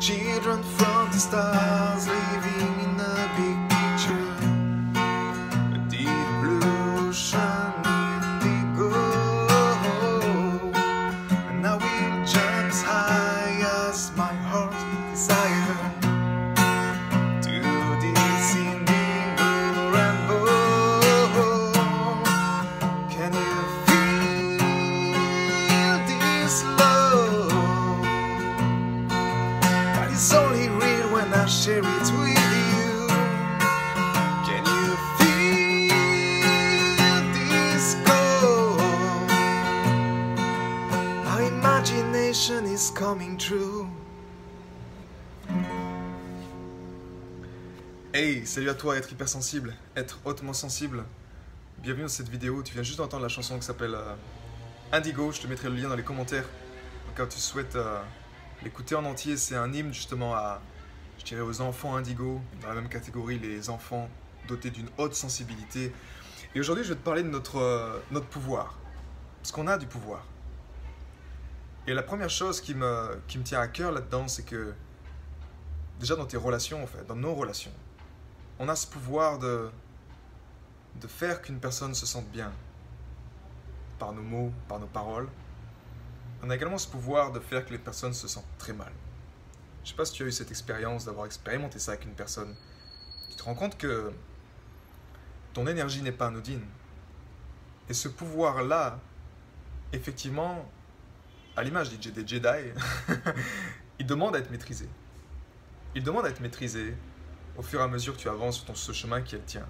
children from the stars living in a big picture, a deep blue ocean indigo, and I will jump as high as my heart desire to this indigo rainbow. Can you feel this love? That is only real when I share it with you. Can you feel this glow? Our imagination is coming true. Hey, salut à toi, être hypersensible, être hautement sensible. Bienvenue dans cette vidéo. Tu viens juste d'entendre la chanson qui s'appelle Indigo. Je te mettrai le lien dans les commentaires quand tu souhaites l'écouter en entier. C'est un hymne justement à, je dirais, aux enfants indigo, dans la même catégorie, les enfants dotés d'une haute sensibilité. Et aujourd'hui, je vais te parler de notre pouvoir, parce qu'on a du pouvoir. Et la première chose qui me tient à cœur là-dedans, c'est que déjà dans tes relations, en fait, dans nos relations, on a ce pouvoir de faire qu'une personne se sente bien par nos mots, par nos paroles. On a également ce pouvoir de faire que les personnes se sentent très mal. Je ne sais pas si tu as eu cette expérience d'avoir expérimenté ça avec une personne. Tu te rends compte que ton énergie n'est pas anodine. Et ce pouvoir-là, effectivement, à l'image des Jedi, il demande à être maîtrisé. Il demande à être maîtrisé au fur et à mesure que tu avances sur ce chemin qui est le tien.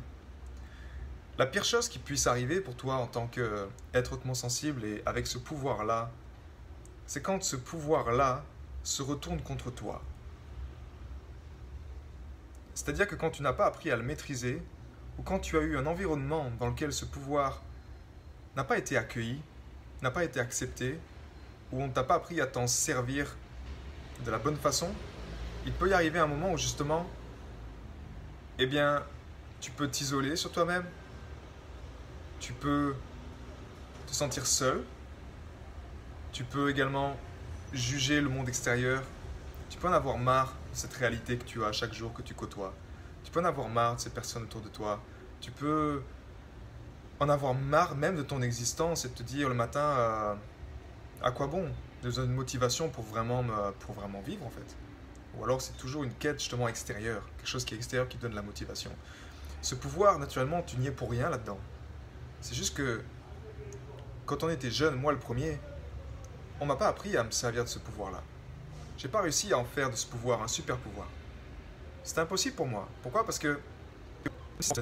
La pire chose qui puisse arriver pour toi en tant qu'être hautement sensible et avec ce pouvoir-là, c'est quand ce pouvoir-là se retourne contre toi. C'est-à-dire que quand tu n'as pas appris à le maîtriser, ou quand tu as eu un environnement dans lequel ce pouvoir n'a pas été accueilli, n'a pas été accepté, où on ne t'a pas appris à t'en servir de la bonne façon, il peut y arriver un moment où justement, eh bien, tu peux t'isoler sur toi-même, tu peux te sentir seul, tu peux également juger le monde extérieur, tu peux en avoir marre de cette réalité que tu as chaque jour que tu côtoies, tu peux en avoir marre de ces personnes autour de toi, tu peux en avoir marre même de ton existence et te dire le matin à quoi bon, j'ai besoin d'une motivation pour vraiment vivre en fait. Ou alors c'est toujours une quête justement extérieure, quelque chose qui est extérieur qui te donne la motivation. Ce pouvoir, naturellement, tu n'y es pour rien là-dedans. C'est juste que quand on était jeune, moi le premier, on m'a pas appris à me servir de ce pouvoir-là. J'ai pas réussi à en faire de ce pouvoir un super pouvoir. C'était impossible pour moi. Pourquoi? Parce que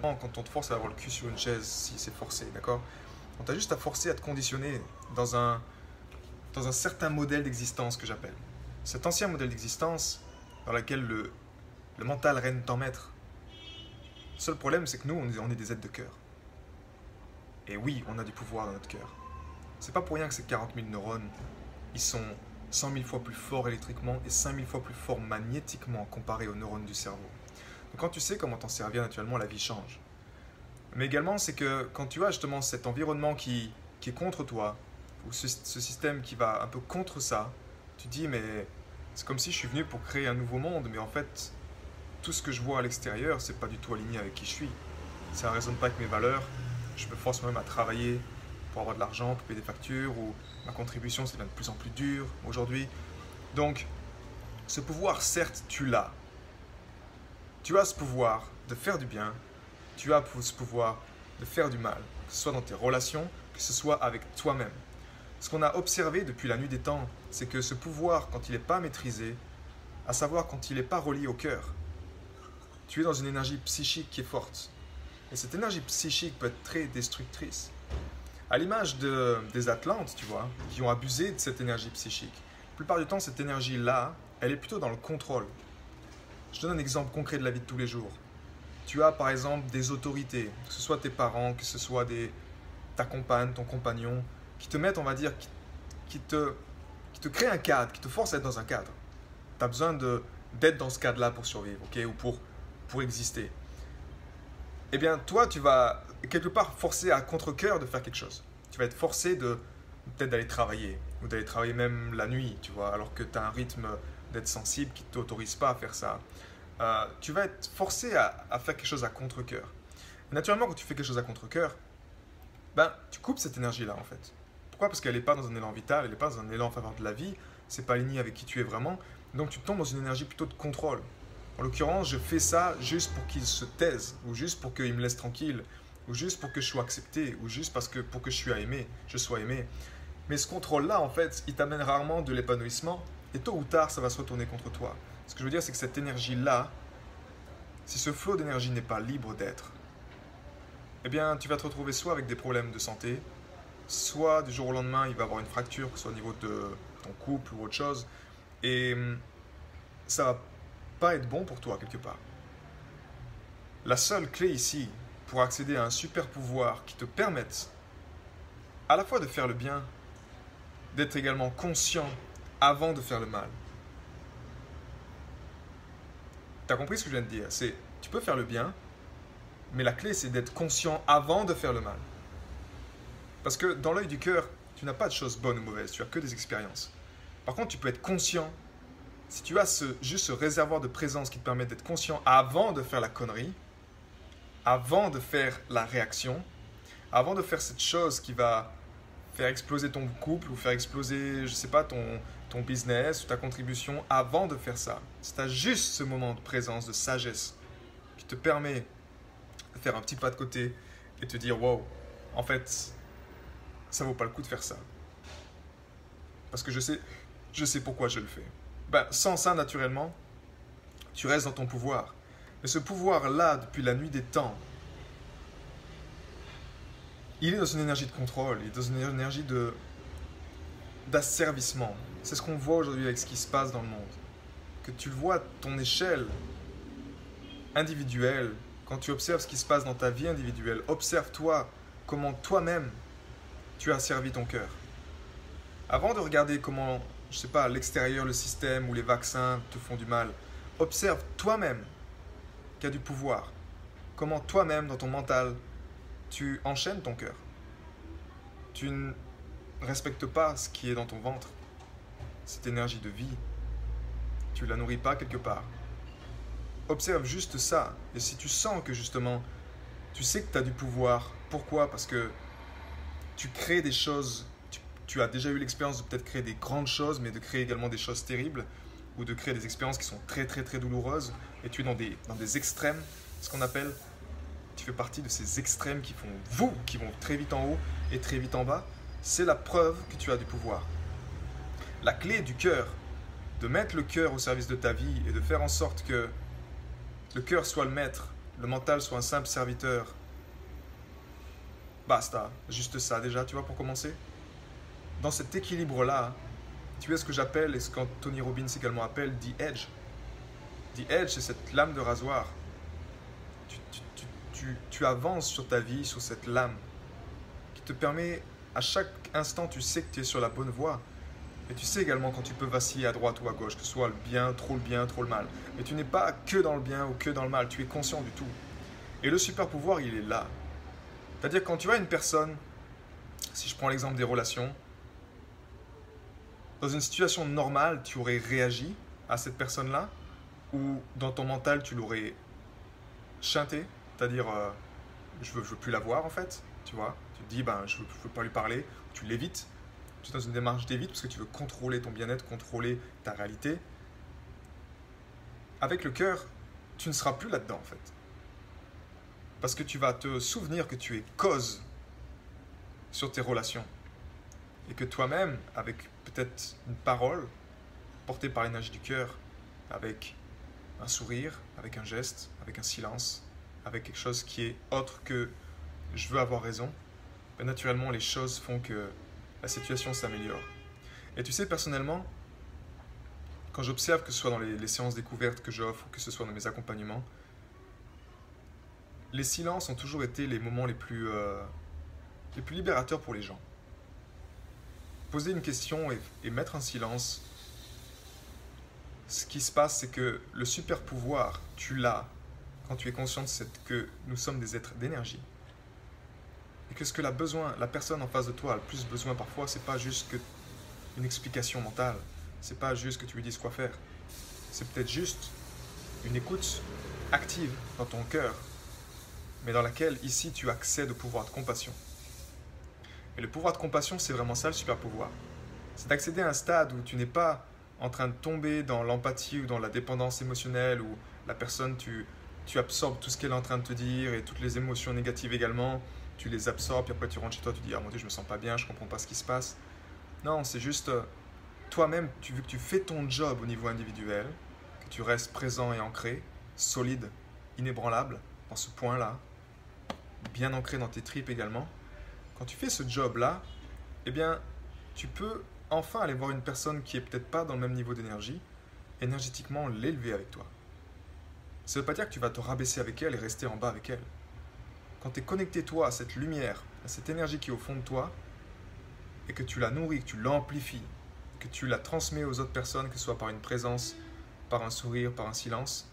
quand on te force à avoir le cul sur une chaise, si c'est forcé, d'accord? On t'a juste à forcer à te conditionner dans un certain modèle d'existence que j'appelle. Cet ancien modèle d'existence dans lequel le mental règne en maître. Le seul problème, c'est que nous, on est des êtres de cœur. Et oui, on a du pouvoir dans notre cœur. C'est pas pour rien que ces 40 000 neurones, ils sont 100 000 fois plus forts électriquement et 5 000 fois plus forts magnétiquement comparés aux neurones du cerveau. Donc quand tu sais comment t'en servir, naturellement, la vie change. Mais également, c'est que quand tu as justement cet environnement qui est contre toi, ou ce système qui va un peu contre ça, tu te dis, mais c'est comme si je suis venu pour créer un nouveau monde, mais en fait, tout ce que je vois à l'extérieur, c'est pas du tout aligné avec qui je suis. Ça ne résonne pas avec mes valeurs. Je me force moi-même à travailler pour avoir de l'argent, pour payer des factures, ou ma contribution, ça devient de plus en plus dur aujourd'hui. Donc, ce pouvoir, certes, tu l'as. Tu as ce pouvoir de faire du bien, tu as ce pouvoir de faire du mal, que ce soit dans tes relations, que ce soit avec toi-même. Ce qu'on a observé depuis la nuit des temps, c'est que ce pouvoir, quand il n'est pas maîtrisé, à savoir quand il n'est pas relié au cœur, tu es dans une énergie psychique qui est forte. Et cette énergie psychique peut être très destructrice. À l'image des Atlantes, tu vois, qui ont abusé de cette énergie psychique. La plupart du temps, cette énergie-là, elle est plutôt dans le contrôle. Je te donne un exemple concret de la vie de tous les jours. Tu as par exemple des autorités, que ce soit tes parents, que ce soit ta compagne, ton compagnon, qui te mettent, on va dire, qui te créent un cadre, qui te forcent à être dans un cadre. Tu as besoin d'être dans ce cadre-là pour survivre, okay, ou pour exister. Eh bien, toi, tu vas quelque part forcer à contre-cœur de faire quelque chose. Tu vas être forcé peut-être d'aller travailler, ou d'aller travailler même la nuit, tu vois, alors que tu as un rythme d'être sensible qui ne t'autorise pas à faire ça. Tu vas être forcé à faire quelque chose à contre-cœur. Naturellement, quand tu fais quelque chose à contre-cœur, ben, tu coupes cette énergie-là en fait. Pourquoi? Parce qu'elle n'est pas dans un élan vital, elle n'est pas dans un élan en faveur de la vie, c'est pas aligné avec qui tu es vraiment, donc tu tombes dans une énergie plutôt de contrôle. En l'occurrence, je fais ça juste pour qu'il se taise, ou juste pour qu'il me laisse tranquille, ou juste pour que je sois accepté, ou juste parce que pour que je sois aimé. Mais ce contrôle-là, en fait, il t'amène rarement de l'épanouissement, et tôt ou tard, ça va se retourner contre toi. Ce que je veux dire, c'est que cette énergie-là, si ce flot d'énergie n'est pas libre d'être, eh bien, tu vas te retrouver soit avec des problèmes de santé, soit du jour au lendemain, il va y avoir une fracture, que ce soit au niveau de ton couple ou autre chose, et ça va pas être bon pour toi quelque part. La seule clé ici pour accéder à un super pouvoir qui te permette à la fois de faire le bien, d'être également conscient avant de faire le mal. Tu as compris ce que je viens de dire? C'est, tu peux faire le bien, mais la clé c'est d'être conscient avant de faire le mal. Parce que dans l'œil du cœur, tu n'as pas de choses bonnes ou mauvaises, tu as que des expériences. Par contre, tu peux être conscient. Si tu as juste ce réservoir de présence qui te permet d'être conscient avant de faire la connerie, avant de faire la réaction, avant de faire cette chose qui va faire exploser ton couple ou faire exploser, je sais pas, ton business ou ta contribution, avant de faire ça. Si tu as juste ce moment de présence, de sagesse, qui te permet de faire un petit pas de côté et te dire, wow, en fait, ça vaut pas le coup de faire ça. Parce que je sais pourquoi je le fais. Ben, sans ça, naturellement, tu restes dans ton pouvoir. Mais ce pouvoir-là, depuis la nuit des temps, il est dans une énergie de contrôle, il est dans une énergie d'asservissement. C'est ce qu'on voit aujourd'hui avec ce qui se passe dans le monde. Que tu le vois à ton échelle individuelle, quand tu observes ce qui se passe dans ta vie individuelle, observe-toi comment toi-même tu as servi ton cœur. Avant de regarder comment, je sais pas, l'extérieur, le système ou les vaccins te font du mal, observe toi-même qui a du pouvoir. Comment toi-même, dans ton mental, tu enchaînes ton cœur. Tu ne respectes pas ce qui est dans ton ventre, cette énergie de vie. Tu ne la nourris pas quelque part. Observe juste ça. Et si tu sens que justement, tu sais que tu as du pouvoir, pourquoi? Parce que tu crées des choses, tu as déjà eu l'expérience de peut-être créer des grandes choses, mais de créer également des choses terribles, ou de créer des expériences qui sont très très très douloureuses, et tu es dans des extrêmes, ce qu'on appelle, tu fais partie de ces extrêmes qui vont très vite en haut et très vite en bas, c'est la preuve que tu as du pouvoir. La clé du cœur, de mettre le cœur au service de ta vie et de faire en sorte que le cœur soit le maître, le mental soit un simple serviteur. Basta, juste ça déjà, tu vois, pour commencer. Dans cet équilibre-là, tu es ce que j'appelle, et ce qu'Anthony Robbins également appelle, the edge. The edge, c'est cette lame de rasoir. Tu avances sur ta vie, sur cette lame, qui te permet, à chaque instant, tu sais que tu es sur la bonne voie. Et tu sais également quand tu peux vaciller à droite ou à gauche, que ce soit le bien, trop le mal. Mais tu n'es pas que dans le bien ou que dans le mal, tu es conscient du tout. Et le super pouvoir, il est là. C'est-à-dire quand tu vois une personne, si je prends l'exemple des relations, dans une situation normale, tu aurais réagi à cette personne-là, ou dans ton mental, tu l'aurais chanté, c'est-à-dire je veux plus la voir en fait, tu vois. Tu te dis, ben, je veux pas lui parler, tu l'évites. Tu es dans une démarche d'évite parce que tu veux contrôler ton bien-être, contrôler ta réalité. Avec le cœur, tu ne seras plus là-dedans en fait. Parce que tu vas te souvenir que tu es cause sur tes relations. Et que toi-même, avec peut-être une parole portée par l'énergie du cœur, avec un sourire, avec un geste, avec un silence, avec quelque chose qui est autre que je veux avoir raison, ben naturellement les choses font que la situation s'améliore. Et tu sais, personnellement, quand j'observe, que ce soit dans les séances découvertes que j'offre, ou que ce soit dans mes accompagnements, les silences ont toujours été les moments les plus libérateurs pour les gens. Poser une question et mettre un silence, ce qui se passe, c'est que le super pouvoir, tu l'as quand tu es conscient que nous sommes des êtres d'énergie. Et que ce que la personne en face de toi a le plus besoin parfois, c'est pas juste que une explication mentale. C'est pas juste que tu lui dises quoi faire. C'est peut-être juste une écoute active dans ton cœur, mais dans laquelle, ici, tu accèdes au pouvoir de compassion. Et le pouvoir de compassion, c'est vraiment ça le super pouvoir. C'est d'accéder à un stade où tu n'es pas en train de tomber dans l'empathie ou dans la dépendance émotionnelle, où la personne, tu absorbes tout ce qu'elle est en train de te dire et toutes les émotions négatives également, tu les absorbes, puis après tu rentres chez toi, tu dis « Ah mon Dieu, je me sens pas bien, je comprends pas ce qui se passe. » Non, c'est juste toi-même, vu que tu fais ton job au niveau individuel, que tu restes présent et ancré, solide, inébranlable dans ce point-là, bien ancré dans tes tripes également. Quand tu fais ce job-là, eh bien, tu peux enfin aller voir une personne qui est peut-être pas dans le même niveau d'énergie, énergétiquement l'élever avec toi. Ça ne veut pas dire que tu vas te rabaisser avec elle et rester en bas avec elle. Quand tu es connecté, toi, à cette lumière, à cette énergie qui est au fond de toi, et que tu la nourris, que tu l'amplifies, que tu la transmets aux autres personnes, que ce soit par une présence, par un sourire, par un silence,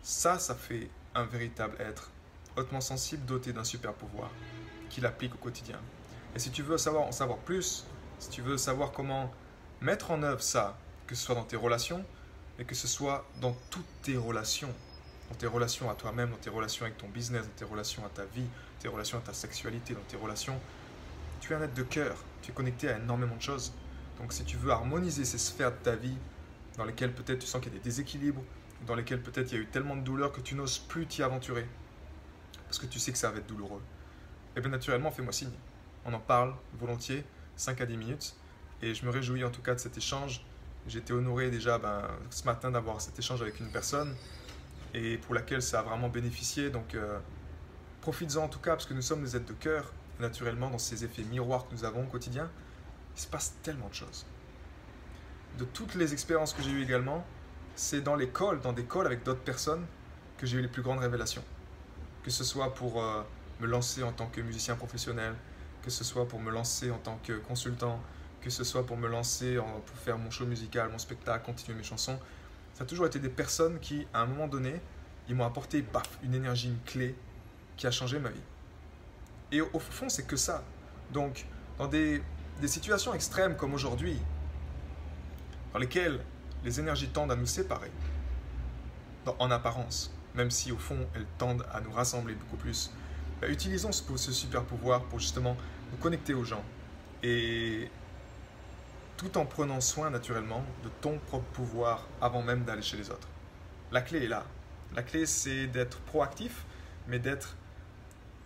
ça fait un véritable être hautement sensible, doté d'un super pouvoir, qu'il applique au quotidien. Et si tu veux en savoir plus, si tu veux savoir comment mettre en œuvre ça, que ce soit dans tes relations, et que ce soit dans toutes tes relations à toi-même, dans tes relations avec ton business, dans tes relations à ta vie, tes relations à ta sexualité, dans tes relations, tu es un être de cœur, tu es connecté à énormément de choses. Donc si tu veux harmoniser ces sphères de ta vie, dans lesquelles peut-être tu sens qu'il y a des déséquilibres, dans lesquelles peut-être il y a eu tellement de douleur que tu n'oses plus t'y aventurer, parce que tu sais que ça va être douloureux, et bien naturellement, fais-moi signe. On en parle volontiers, 5 à 10 minutes, et je me réjouis en tout cas de cet échange. J'ai été honoré déjà ce matin d'avoir cet échange avec une personne, et pour laquelle ça a vraiment bénéficié. Donc profites-en en tout cas, parce que nous sommes des êtres de cœur, et naturellement dans ces effets miroirs que nous avons au quotidien, il se passe tellement de choses. De toutes les expériences que j'ai eues également, c'est dans des calls avec d'autres personnes, que j'ai eu les plus grandes révélations. Que ce soit pour me lancer en tant que musicien professionnel, que ce soit pour me lancer en tant que consultant, que ce soit pour me lancer pour faire mon show musical, mon spectacle, continuer mes chansons. Ça a toujours été des personnes qui, à un moment donné, ils m'ont apporté une énergie, une clé qui a changé ma vie. Et au fond, c'est que ça. Donc, dans des situations extrêmes comme aujourd'hui, dans lesquelles les énergies tendent à nous séparer, en apparence, même si au fond elles tendent à nous rassembler beaucoup plus, utilisons ce super pouvoir pour justement nous connecter aux gens, et tout en prenant soin naturellement de ton propre pouvoir avant même d'aller chez les autres. La clé est là. La clé, c'est d'être proactif, mais d'être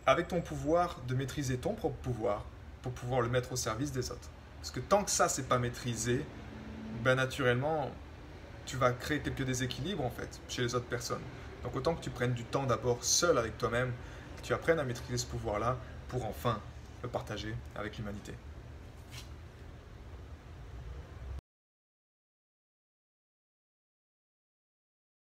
avec ton pouvoir, de maîtriser ton propre pouvoir pour pouvoir le mettre au service des autres. Parce que tant que ça, c'est pas maîtrisé, naturellement, tu vas créer quelques déséquilibres en fait chez les autres personnes. Donc autant que tu prennes du temps d'abord seul avec toi-même, que tu apprennes à maîtriser ce pouvoir-là pour enfin le partager avec l'humanité.